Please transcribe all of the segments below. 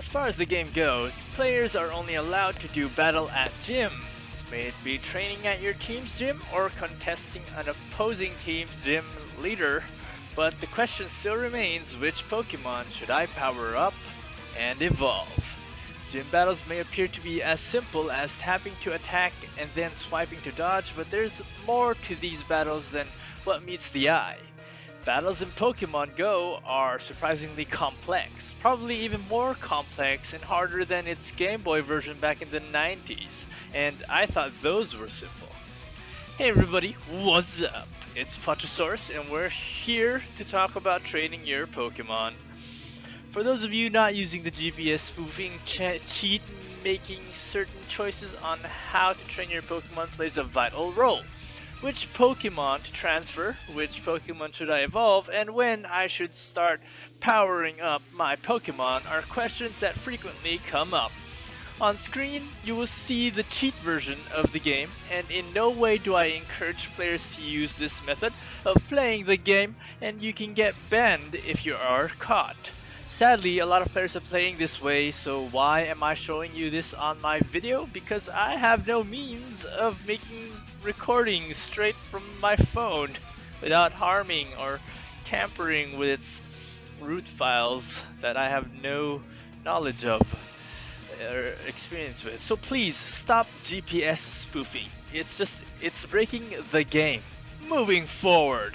far as the game goes, players are only allowed to do battle at gyms, may it be training at your team's gym or contesting an opposing team's gym leader. But the question still remains, which Pokemon should I power up and evolve? Gym battles may appear to be as simple as tapping to attack and then swiping to dodge, but there's more to these battles than what meets the eye. Battles in Pokemon Go are surprisingly complex, probably even more complex and harder than its Game Boy version back in the 90s, and I thought those were simple. Hey everybody, what's up? It's Photosaurus and we're here to talk about training your Pokemon. For those of you not using the GPS spoofing cheat, making certain choices on how to train your Pokemon plays a vital role. Which Pokemon to transfer, which Pokemon should I evolve, and when I should start powering up my Pokemon are questions that frequently come up. On screen, you will see the cheat version of the game, and in no way do I encourage players to use this method of playing the game, and you can get banned if you are caught. Sadly, a lot of players are playing this way, so why am I showing you this on my video? Because I have no means of making recordings straight from my phone without harming or tampering with its root files that I have no knowledge of or experience with. So please stop GPS spoofing. It's breaking the game. Moving forward.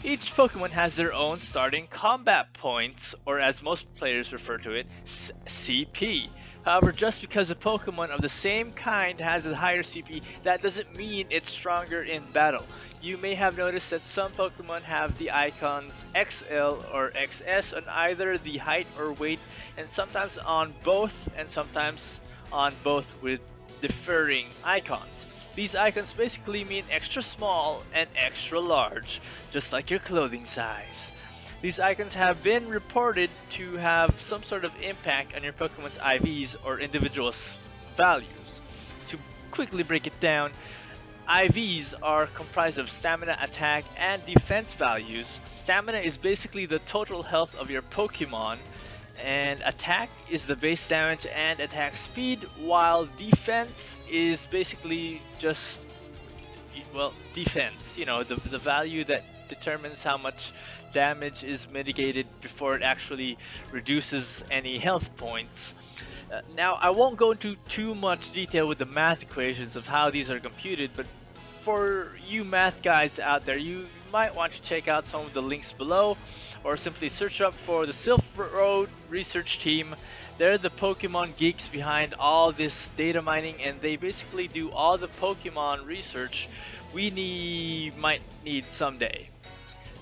Each Pokemon has their own starting combat points, or as most players refer to it, CP. However, just because a Pokemon of the same kind has a higher CP, that doesn't mean it's stronger in battle. You may have noticed that some Pokemon have the icons XL or XS on either the height or weight, and sometimes on both, and sometimes on both with differing icons. These icons basically mean extra small and extra large, just like your clothing size. These icons have been reported to have some sort of impact on your Pokemon's IVs or individual's values. To quickly break it down, IVs are comprised of stamina, attack, and defense values. Stamina is basically the total health of your Pokemon, and attack is the base damage and attack speed, while defense is basically just, well, defense, the value that determines how much damage is mitigated before it actually reduces any health points. Now, I won't go into too much detail with the math equations of how these are computed, but for you math guys out there, you might want to check out some of the links below, or simply search up for the SILPH research team. They're the Pokemon geeks behind all this data mining, and they basically do all the Pokemon research we might need someday.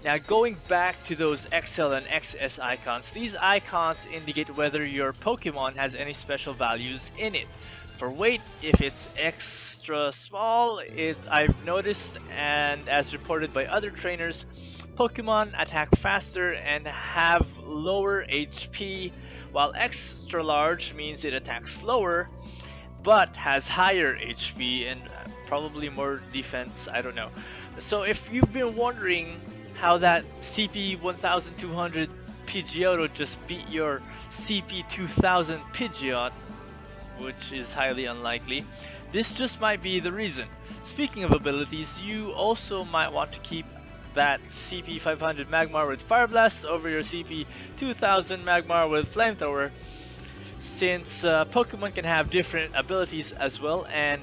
Now, going back to those XL and XS icons, these icons indicate whether your Pokemon has any special values in it. For weight, if it's extra small, I've noticed, and as reported by other trainers, Pokemon attack faster and have lower HP, while extra large means it attacks slower but has higher HP and probably more defense, I don't know. So if you've been wondering how that CP 1200 Pidgeotto just beat your CP 2000 Pidgeot, which is highly unlikely, this just might be the reason. Speaking of abilities, you also might want to keep that CP 500 Magmar with Fire Blast over your CP 2000 Magmar with Flamethrower, since Pokemon can have different abilities as well, and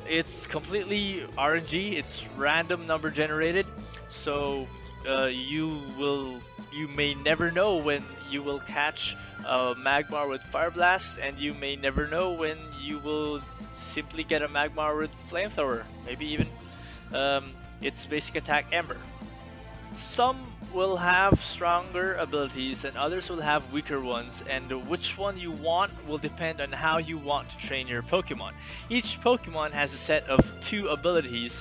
it's completely RNG, it's random number generated, so you may never know when you will catch a Magmar with Fire Blast, and you may never know when you will simply get a Magmar with Flamethrower, maybe even its basic attack Ember. Some will have stronger abilities and others will have weaker ones, and which one you want will depend on how you want to train your Pokemon. Each Pokemon has a set of two abilities,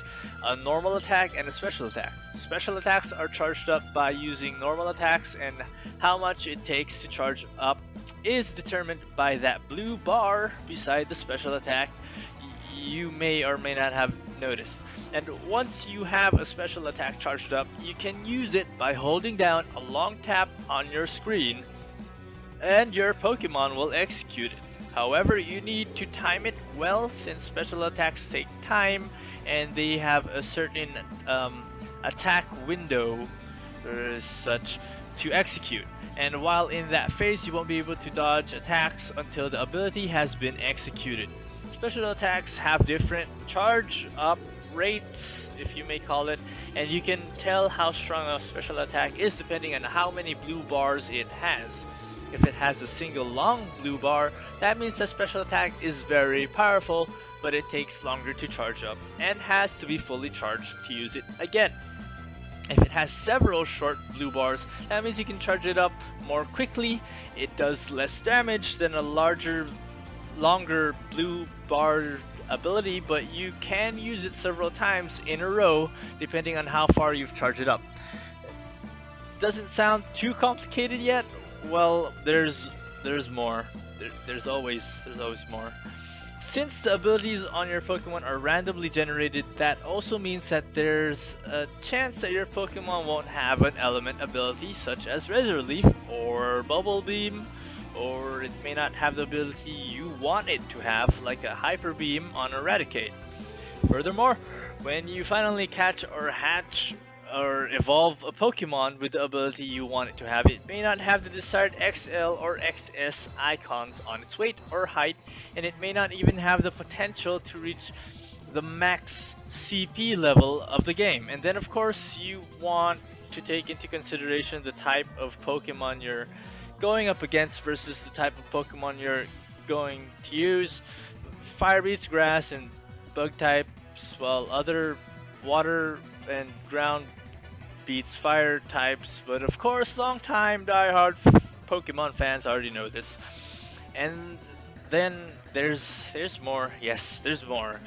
a normal attack and a special attack. Special attacks are charged up by using normal attacks, and how much it takes to charge up is determined by that blue bar beside the special attack you may or may not have noticed. And once you have a special attack charged up, you can use it by holding down a long tap on your screen and your Pokemon will execute it. However, you need to time it well since special attacks take time and they have a certain attack window or such to execute. And while in that phase, you won't be able to dodge attacks until the ability has been executed. Special attacks have different charge up rates, if you may call it, and you can tell how strong a special attack is depending on how many blue bars it has. If it has a single long blue bar, that means the special attack is very powerful, but it takes longer to charge up and has to be fully charged to use it again. If it has several short blue bars, that means you can charge it up more quickly. It does less damage than a longer blue bar ability, but you can use it several times in a row depending on how far you've charged it up. Doesn't sound too complicated yet? Well, there's more. There's always more. Since the abilities on your Pokemon are randomly generated, that also means that there's a chance that your Pokemon won't have an element ability such as Razor Leaf or Bubble Beam, or it may not have the ability you want it to have, like a Hyper Beam on Eradicate. Furthermore, when you finally catch or hatch or evolve a Pokemon with the ability you want it to have, it may not have the desired XL or XS icons on its weight or height, and it may not even have the potential to reach the max CP level of the game. And then of course you want to take into consideration the type of Pokemon you're going up against versus the type of Pokemon you're going to use. Fire beats grass and bug types, while other water and ground beats fire types, but of course long-time die-hard Pokemon fans already know this. And then there's more. Yes, there's more.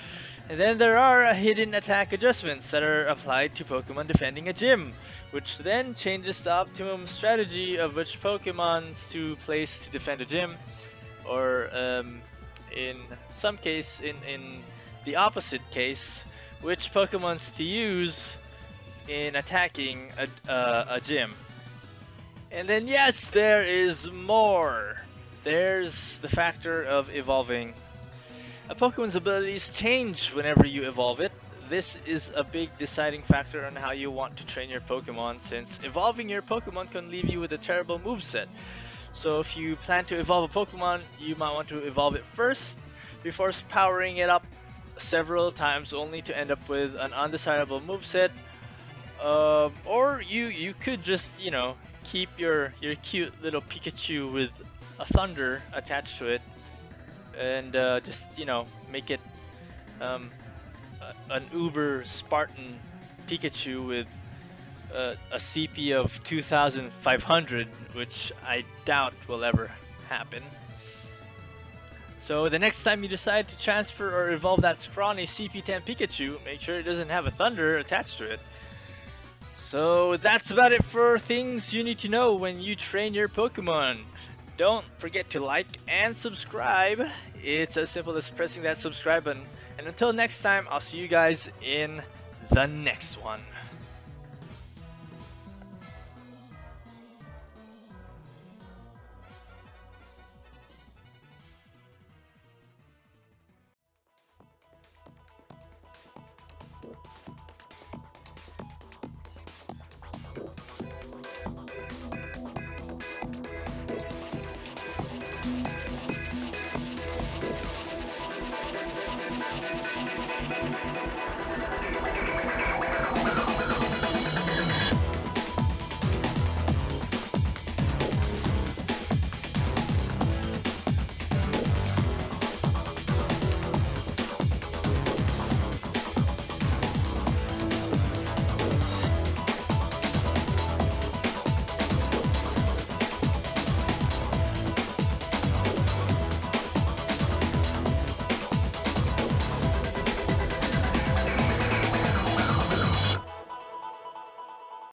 And then there are hidden attack adjustments that are applied to Pokemon defending a gym, which then changes the optimum strategy of which Pokemons to place to defend a gym, or in some case, in the opposite case, which Pokemons to use in attacking a gym. And then yes, there is more. There's the factor of evolving. A Pokemon's abilities change whenever you evolve it. This is a big deciding factor on how you want to train your Pokemon, since evolving your Pokemon can leave you with a terrible moveset. So if you plan to evolve a Pokemon, you might want to evolve it first before powering it up several times only to end up with an undesirable moveset. Or you could just, you know, keep your cute little Pikachu with a thunder attached to it, and just, you know, make it an uber Spartan Pikachu with a CP of 2,500, which I doubt will ever happen. So the next time you decide to transfer or evolve that scrawny CP10 Pikachu, make sure it doesn't have a thunder attached to it. So that's about it for things you need to know when you train your Pokemon. Don't forget to like and subscribe. It's as simple as pressing that subscribe button. And until next time, I'll see you guys in the next one.